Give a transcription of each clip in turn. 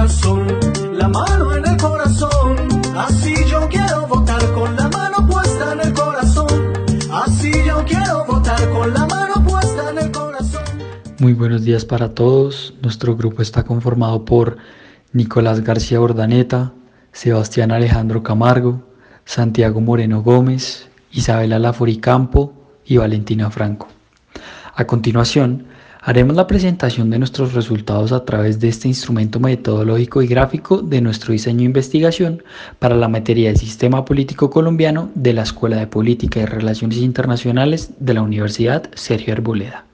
corazón, la mano en el corazón. Así yo quiero votar con la mano puesta en el corazón. Así yo quiero votar con la mano puesta en el corazón. Muy buenos días para todos. Nuestro grupo está conformado por Nicolás García Urdaneta, Sebastián Alejandro Camargo, Santiago Moreno Gómez, Isabela Laforicampo y Valentina Franco. A continuación, haremos la presentación de nuestros resultados a través de este instrumento metodológico y gráfico de nuestro diseño de investigación para la materia de Sistema Político Colombiano de la Escuela de Política y Relaciones Internacionales de la Universidad Sergio Arboleda.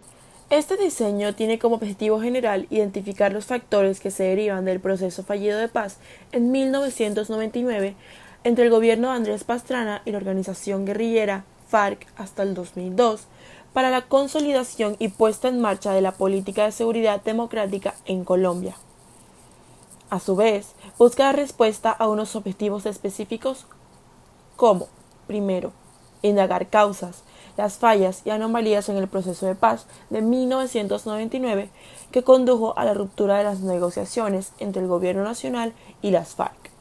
Este diseño tiene como objetivo general identificar los factores que se derivan del proceso fallido de paz en 1999 entre el gobierno de Andrés Pastrana y la organización guerrillera FARC hasta el 2002 para la consolidación y puesta en marcha de la política de seguridad democrática en Colombia. A su vez, busca dar respuesta a unos objetivos específicos como, primero, indagar causas, las fallas y anomalías en el proceso de paz de 1999 que condujo a la ruptura de las negociaciones entre el gobierno nacional y las FARC.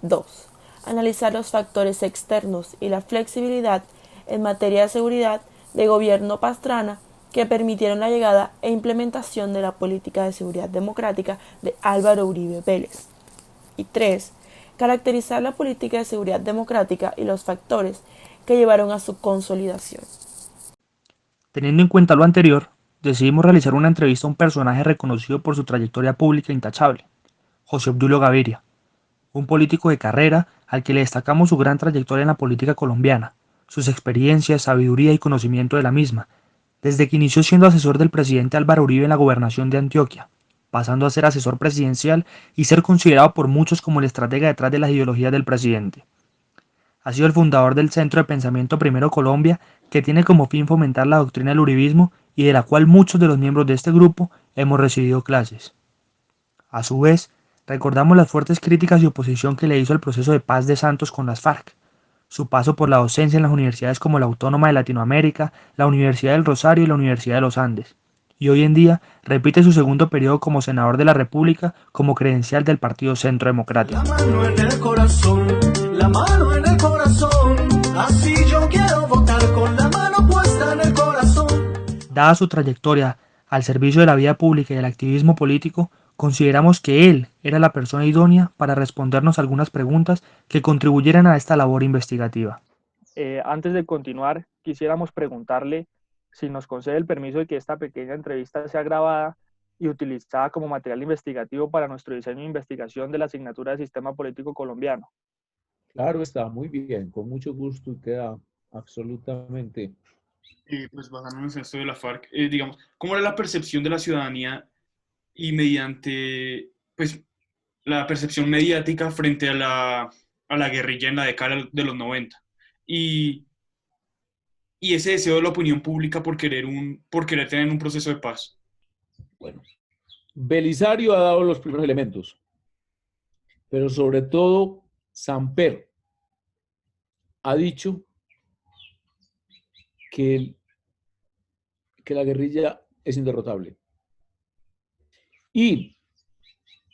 2. Analizar los factores externos y la flexibilidad en materia de seguridad de gobierno Pastrana que permitieron la llegada e implementación de la política de seguridad democrática de Álvaro Uribe Vélez. Y 3. Caracterizar la política de seguridad democrática y los factores que llevaron a su consolidación. Teniendo en cuenta lo anterior, decidimos realizar una entrevista a un personaje reconocido por su trayectoria pública intachable, José Obdulio Gaviria, un político de carrera al que le destacamos su gran trayectoria en la política colombiana, sus experiencias, sabiduría y conocimiento de la misma, desde que inició siendo asesor del presidente Álvaro Uribe en la gobernación de Antioquia, pasando a ser asesor presidencial y ser considerado por muchos como el estratega detrás de las ideologías del presidente. Ha sido el fundador del Centro de Pensamiento Primero Colombia, que tiene como fin fomentar la doctrina del uribismo y de la cual muchos de los miembros de este grupo hemos recibido clases. A su vez, recordamos las fuertes críticas y oposición que le hizo al proceso de paz de Santos con las FARC, su paso por la docencia en las universidades como la Autónoma de Latinoamérica, la Universidad del Rosario y la Universidad de los Andes, y hoy en día repite su segundo periodo como senador de la República como credencial del Partido Centro Democrático. La mano en el corazón, la mano en el corazón. Así yo quiero votar con la mano puesta en el corazón. Dada su trayectoria al servicio de la vida pública y del activismo político, consideramos que él era la persona idónea para respondernos algunas preguntas que contribuyeran a esta labor investigativa. Antes de continuar, quisiéramos preguntarle si nos concede el permiso de que esta pequeña entrevista sea grabada y utilizada como material investigativo para nuestro diseño de investigación de la asignatura de Sistema Político Colombiano. Claro, está muy bien, con mucho gusto y queda absolutamente. Pues basándonos en esto de la FARC, digamos, ¿cómo era la percepción de la ciudadanía y mediante, pues, la percepción mediática frente a la guerrilla en la década de los 90? Y, y ese deseo de la opinión pública por querer tener un proceso de paz. Bueno, Belisario ha dado los primeros elementos, pero sobre todo Samper ha dicho que la guerrilla es inderrotable. Y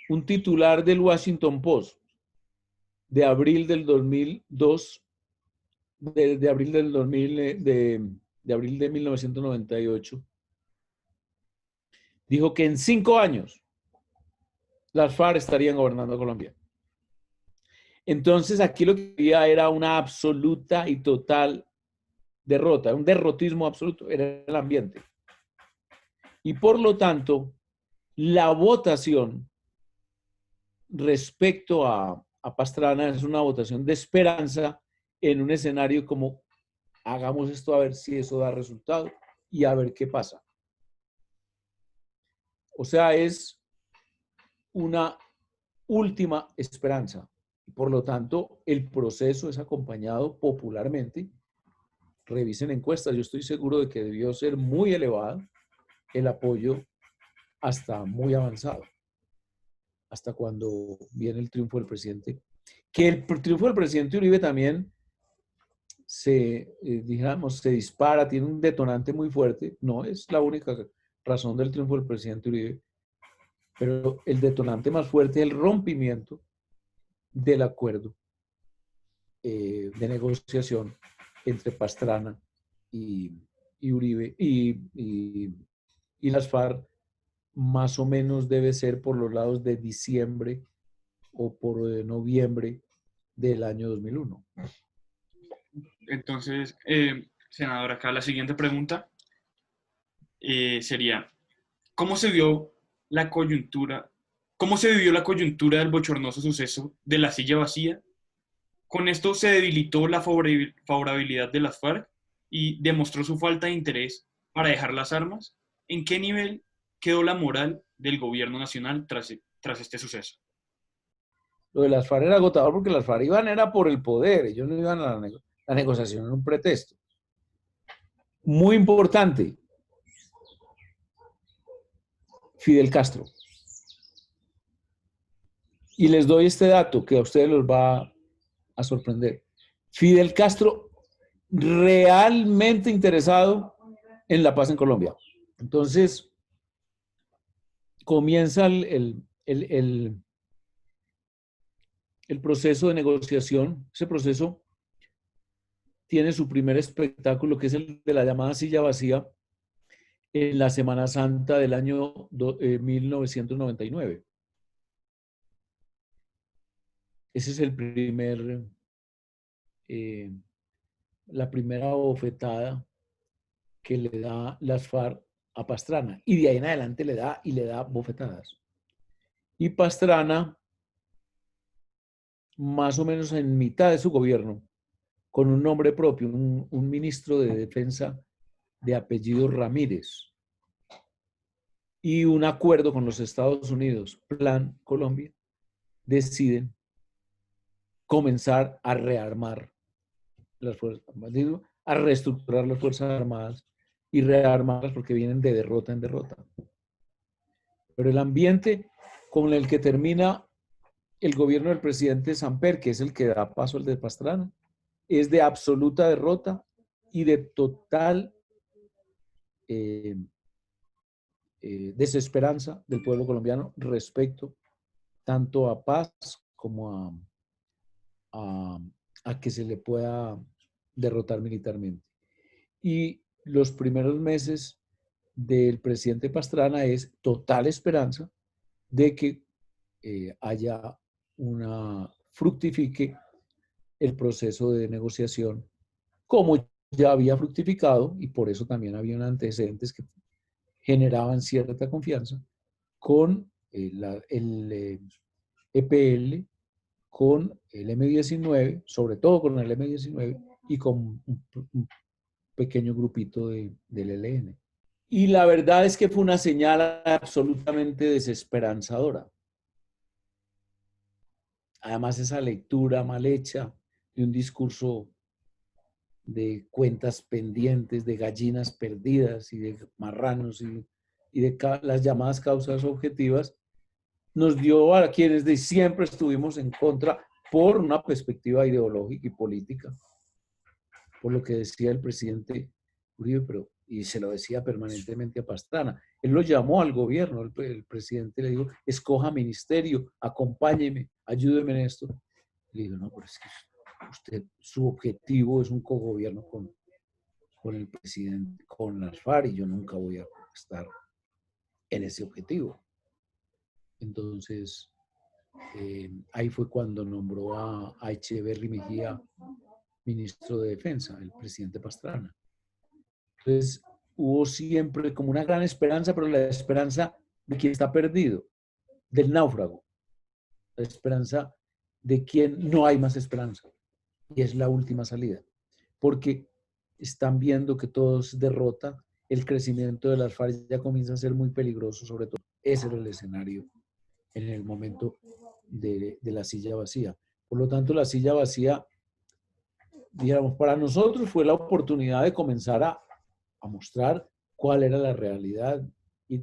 un titular del Washington Post de abril del 2002, de abril del 2000, de abril de 1998, dijo que en 5 años las FARC estarían gobernando Colombia. Entonces aquí lo que había era una absoluta y total derrota, un derrotismo absoluto, era el ambiente. Y por lo tanto, la votación respecto a Pastrana es una votación de esperanza en un escenario como hagamos esto a ver si eso da resultado y a ver qué pasa. O sea, es una última esperanza. Y por lo tanto, el proceso es acompañado popularmente. Revisen encuestas, yo estoy seguro de que debió ser muy elevado el apoyo hasta muy avanzado, hasta cuando viene el triunfo del presidente. Que el triunfo del presidente Uribe también digamos, se dispara, tiene un detonante muy fuerte, no es la única razón del triunfo del presidente Uribe, Pero el detonante más fuerte es el rompimiento del acuerdo de negociación entre Pastrana y Uribe y las FARC, más o menos debe ser por los lados de diciembre o por noviembre del año 2001. Entonces, senador, acá la siguiente pregunta sería, ¿cómo se vio la coyuntura, cómo se vivió la coyuntura del bochornoso suceso de la silla vacía? ¿Con esto se debilitó la favorabilidad de las FARC y demostró su falta de interés para dejar las armas? ¿En qué nivel quedó la moral del gobierno nacional tras este suceso? Lo de las FARC era agotador porque las FARC iban era por el poder, ellos no iban a la negociación en un pretexto. Muy importante, Fidel Castro. Y les doy este dato que a ustedes los va a sorprender. Fidel Castro realmente interesado en la paz en Colombia. Entonces, comienza el proceso de negociación. Ese proceso tiene su primer espectáculo, que es el de la llamada silla vacía, en la Semana Santa del año 1999. Ese es el primer, la primera bofetada que le da las FARC a Pastrana. Y de ahí en adelante le da bofetadas. Y Pastrana, más o menos en mitad de su gobierno, con un nombre propio, un ministro de defensa de apellido Ramírez, y un acuerdo con los Estados Unidos, Plan Colombia, deciden comenzar a rearmar las Fuerzas Armadas, a reestructurar las Fuerzas Armadas y rearmarlas porque vienen de derrota en derrota. Pero el ambiente con el que termina el gobierno del presidente Samper, que es el que da paso al de Pastrana, es de absoluta derrota y de total desesperanza del pueblo colombiano respecto tanto a paz como a que se le pueda derrotar militarmente. Y los primeros meses del presidente Pastrana es total esperanza de que fructifique el proceso de negociación, como ya había fructificado, y por eso también había antecedentes que generaban cierta confianza, con el EPL, con el M-19, sobre todo con el M-19, y con un pequeño grupito del ELN. Y la verdad es que fue una señal absolutamente desesperanzadora. Además, esa lectura mal hecha de un discurso de cuentas pendientes, de gallinas perdidas y de marranos y de las llamadas causas objetivas, nos dio a quienes de siempre estuvimos en contra por una perspectiva ideológica y política, por lo que decía el presidente Uribe, y se lo decía permanentemente a Pastrana. Él lo llamó al gobierno, el presidente le dijo, escoja ministerio, acompáñeme, ayúdeme en esto. Le digo, no, pero es que su objetivo es un cogobierno con el presidente, con las FARC, y yo nunca voy a estar en ese objetivo. Entonces, ahí fue cuando nombró a Echeverry Mejía ministro de Defensa, el presidente Pastrana. Entonces, hubo siempre como una gran esperanza, pero la esperanza de quien está perdido, del náufrago, la esperanza de quien no hay más esperanza, y es la última salida, porque están viendo que todo es derrota, el crecimiento de las FARC ya comienza a ser muy peligroso, sobre todo. Ese era el escenario en el momento de la silla vacía. Por lo tanto, la silla vacía, digamos, para nosotros fue la oportunidad de comenzar a mostrar cuál era la realidad y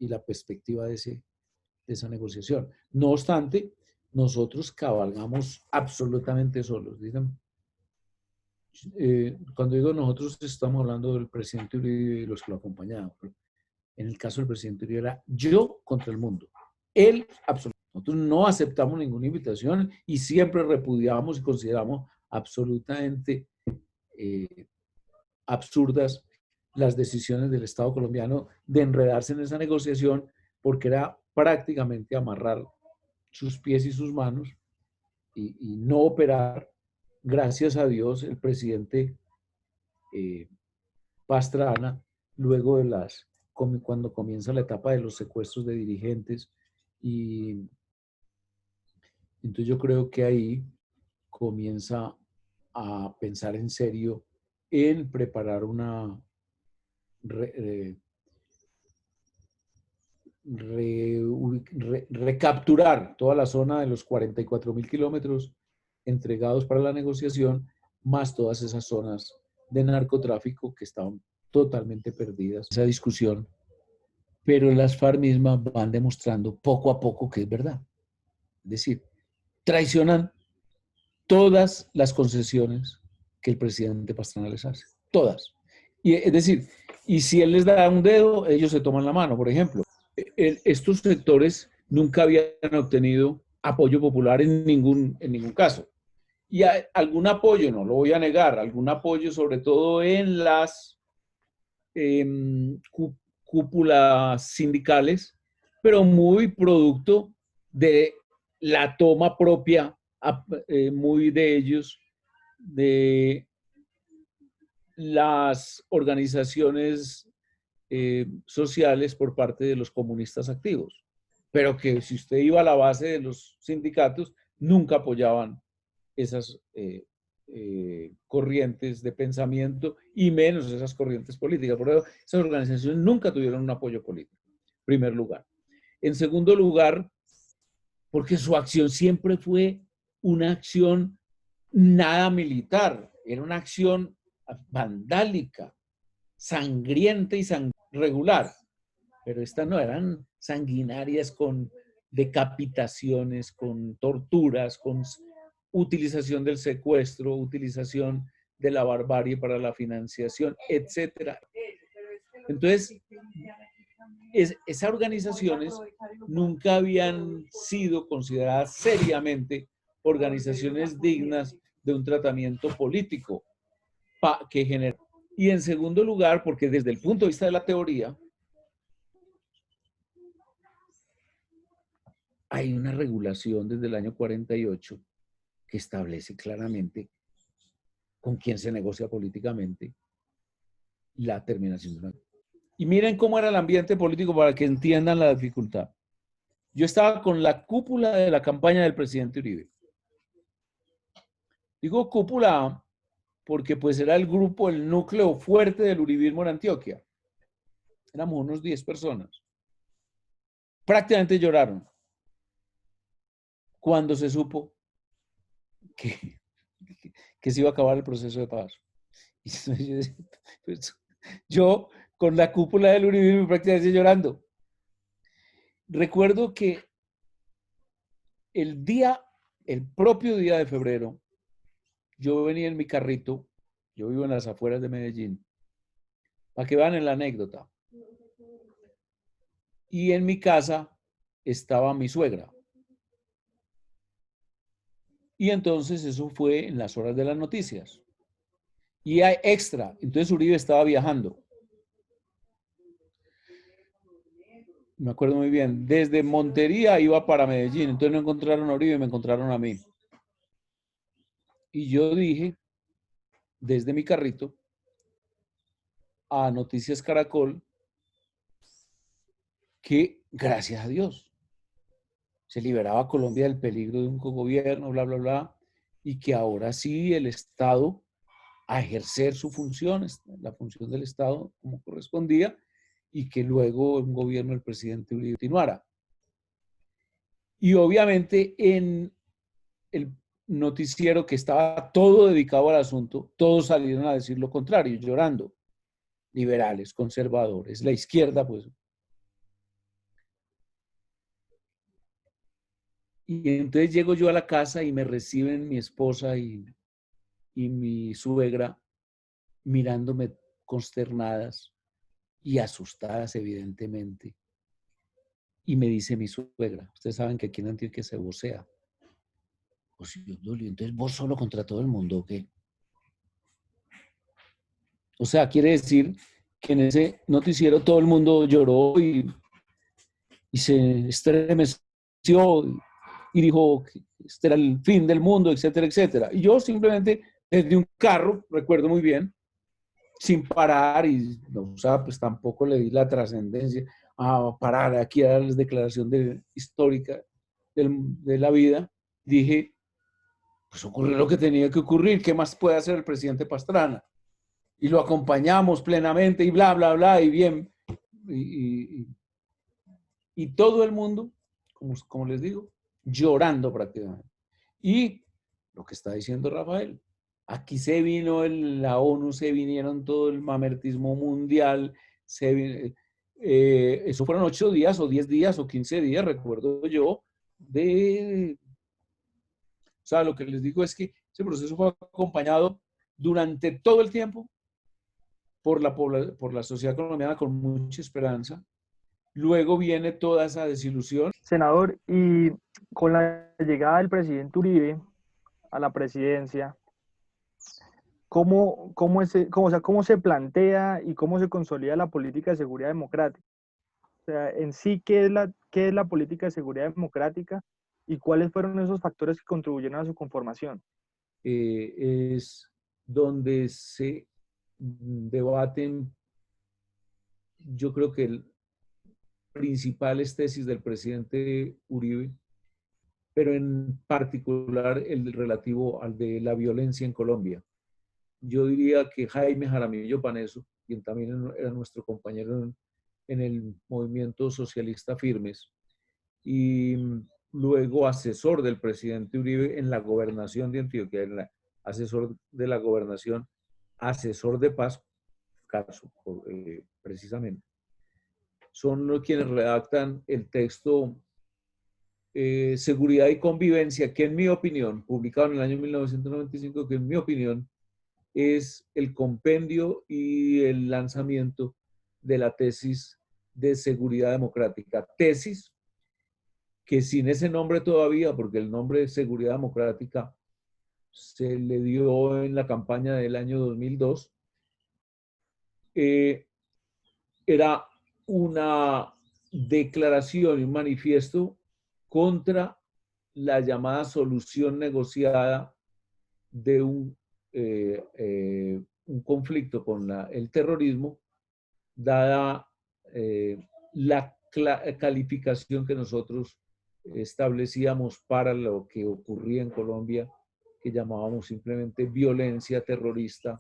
la perspectiva de esa negociación. No obstante, nosotros cabalgamos absolutamente solos. Cuando digo nosotros, estamos hablando del presidente Uribe y los que lo acompañaban. En el caso del presidente Uribe era yo contra el mundo. Él, absolutamente. Nosotros no aceptamos ninguna invitación y siempre repudiamos y consideramos absolutamente absurdas las decisiones del Estado colombiano de enredarse en esa negociación, porque era prácticamente amarrar sus pies y sus manos y no operar. Gracias a Dios, el presidente Pastrana, luego de cuando comienza la etapa de los secuestros de dirigentes, y entonces yo creo que ahí comienza a pensar en serio en preparar una recapturar toda la zona de los 44.000 kilómetros entregados para la negociación, más todas esas zonas de narcotráfico que estaban totalmente perdidas. Esa discusión, pero las FARC mismas van demostrando poco a poco que es verdad. Es decir, traicionan todas las concesiones que el presidente Pastrana les hace. Todas. Y, es decir, y si él les da un dedo, ellos se toman la mano, por ejemplo. Estos sectores nunca habían obtenido apoyo popular en ningún caso. Y algún apoyo, no lo voy a negar, algún apoyo sobre todo en las cúpulas sindicales, pero muy producto de la toma propia, muy de ellos, de las organizaciones sociales por parte de los comunistas activos. Pero que si usted iba a la base de los sindicatos, nunca apoyaban esas corrientes de pensamiento y menos esas corrientes políticas. Por eso, esas organizaciones nunca tuvieron un apoyo político, en primer lugar. En segundo lugar, porque su acción siempre fue una acción nada militar, era una acción vandálica, sangrienta y regular, pero estas no eran sanguinarias con decapitaciones, con torturas, con utilización del secuestro, utilización de la barbarie para la financiación, etcétera. Entonces, esas organizaciones nunca habían sido consideradas seriamente organizaciones dignas de un tratamiento político que genera. Y en segundo lugar, porque desde el punto de vista de la teoría, hay una regulación desde el año 48 que establece claramente con quién se negocia políticamente la terminación de una. Y miren cómo era el ambiente político para que entiendan la dificultad. Yo estaba con la cúpula de la campaña del presidente Uribe. Digo cúpula porque pues era el grupo, el núcleo fuerte del uribismo en Antioquia. Éramos unos 10 personas. Prácticamente lloraron cuando se supo que se iba a acabar el proceso de paz. Y pues, yo con la cúpula del uribismo prácticamente llorando. Recuerdo que el propio día de febrero, yo venía en mi carrito, yo vivo en las afueras de Medellín, para que vean en la anécdota. Y en mi casa estaba mi suegra. Y entonces eso fue en las horas de las noticias. Y hay extra, entonces Uribe estaba viajando. Me acuerdo muy bien, desde Montería iba para Medellín, entonces no encontraron a Uribe, me encontraron a mí. Y yo dije, desde mi carrito, a Noticias Caracol, que gracias a Dios se liberaba a Colombia del peligro de un cogobierno, bla, bla, bla, y que ahora sí el Estado a ejercer su función, la función del Estado como correspondía, y que luego un gobierno del presidente Uribe continuara. Y obviamente en el noticiero que estaba todo dedicado al asunto, todos salieron a decir lo contrario, llorando. Liberales, conservadores, la izquierda, pues. Y entonces llego yo a la casa y me reciben mi esposa y mi suegra mirándome consternadas y asustadas, evidentemente. Y me dice mi suegra, ustedes saben que aquí en Antioquia se vocea. Pues yo, Obdulio, entonces vos solo contra todo el mundo, ¿o qué? O sea, quiere decir que en ese noticiero todo el mundo lloró y se estremeció y dijo que este era el fin del mundo, etcétera, etcétera. Y yo simplemente desde un carro, recuerdo muy bien, sin parar y, o sea, pues tampoco le di la trascendencia a parar aquí a darles declaración histórica de la vida, dije, pues ocurrió lo que tenía que ocurrir, ¿qué más puede hacer el presidente Pastrana? Y lo acompañamos plenamente y bla, bla, bla, y bien. Y todo el mundo, como les digo, llorando prácticamente. Y lo que está diciendo Rafael, aquí se vino la ONU, se vinieron todo el mamertismo mundial, eso fueron 8 días o 10 días o 15 días, recuerdo yo, o sea, lo que les digo es que ese proceso fue acompañado durante todo el tiempo por la sociedad colombiana con mucha esperanza. Luego viene toda esa desilusión. Senador, y con la llegada del presidente Uribe a la presidencia, ¿cómo se plantea y cómo se consolida la política de seguridad democrática? O sea, en sí, ¿qué es la política de seguridad democrática y cuáles fueron esos factores que contribuyeron a su conformación? Es donde se debaten, yo creo que principales tesis del presidente Uribe, pero en particular el relativo al de la violencia en Colombia. Yo diría que Jaime Jaramillo Paneso, quien también era nuestro compañero en el movimiento socialista Firmes, y luego asesor del presidente Uribe en la gobernación de Antioquia, asesor de la gobernación, asesor de paz, caso, precisamente. Son quienes redactan el texto Seguridad y Convivencia, que en mi opinión, publicado en el año 1995, que en mi opinión es el compendio y el lanzamiento de la tesis de seguridad democrática. Tesis que sin ese nombre todavía, porque el nombre de seguridad democrática se le dio en la campaña del año 2002, era una declaración y un manifiesto contra la llamada solución negociada de un conflicto con el terrorismo, dada la calificación que nosotros establecíamos para lo que ocurría en Colombia, que llamábamos simplemente violencia terrorista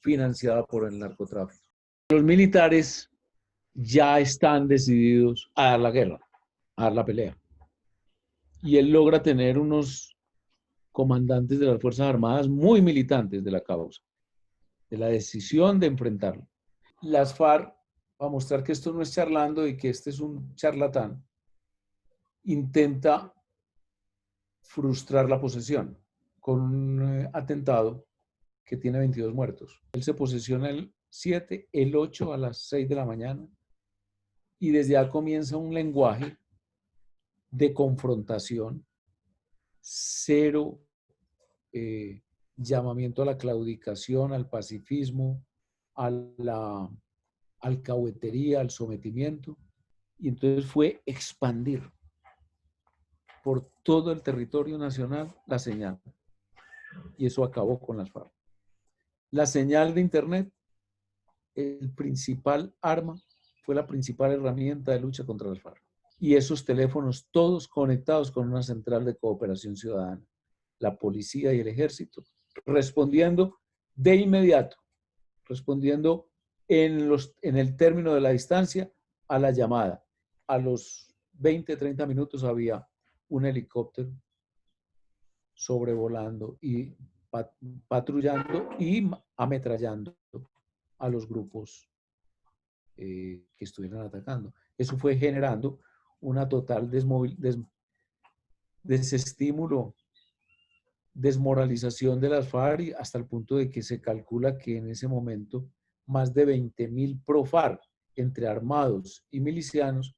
financiada por el narcotráfico. Los militares ya están decididos a dar la guerra, a dar la pelea. Y él logra tener unos comandantes de las Fuerzas Armadas muy militantes de la causa, de la decisión de enfrentarlo. Las FARC, para mostrar que esto no es charlando y que este es un charlatán, intenta frustrar la posesión con un atentado que tiene 22 muertos. Él se posesiona el 7, el 8 a las 6 de la mañana y desde ahí comienza un lenguaje de confrontación, cero llamamiento a la claudicación, al pacifismo, a la alcahuetería, al sometimiento, y entonces fue expandir por todo el territorio nacional la señal, y eso acabó con las FARC. La señal de Internet, el principal arma, fue la principal herramienta de lucha contra las FARC. Y esos teléfonos todos conectados con una central de cooperación ciudadana, la policía y el ejército, respondiendo de inmediato, respondiendo en el término de la distancia a la llamada. A los 20, 30 minutos había un helicóptero sobrevolando y patrullando y ametrallando a los grupos que estuvieran atacando. Eso fue generando una total desestímulo, desmoralización de las FARC, hasta el punto de que se calcula que en ese momento más de 20.000 pro-FARC, entre armados y milicianos,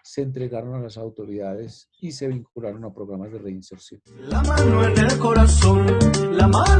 se entregaron a las autoridades y se vincularon a programas de reinserción. La mano en el corazón, la mano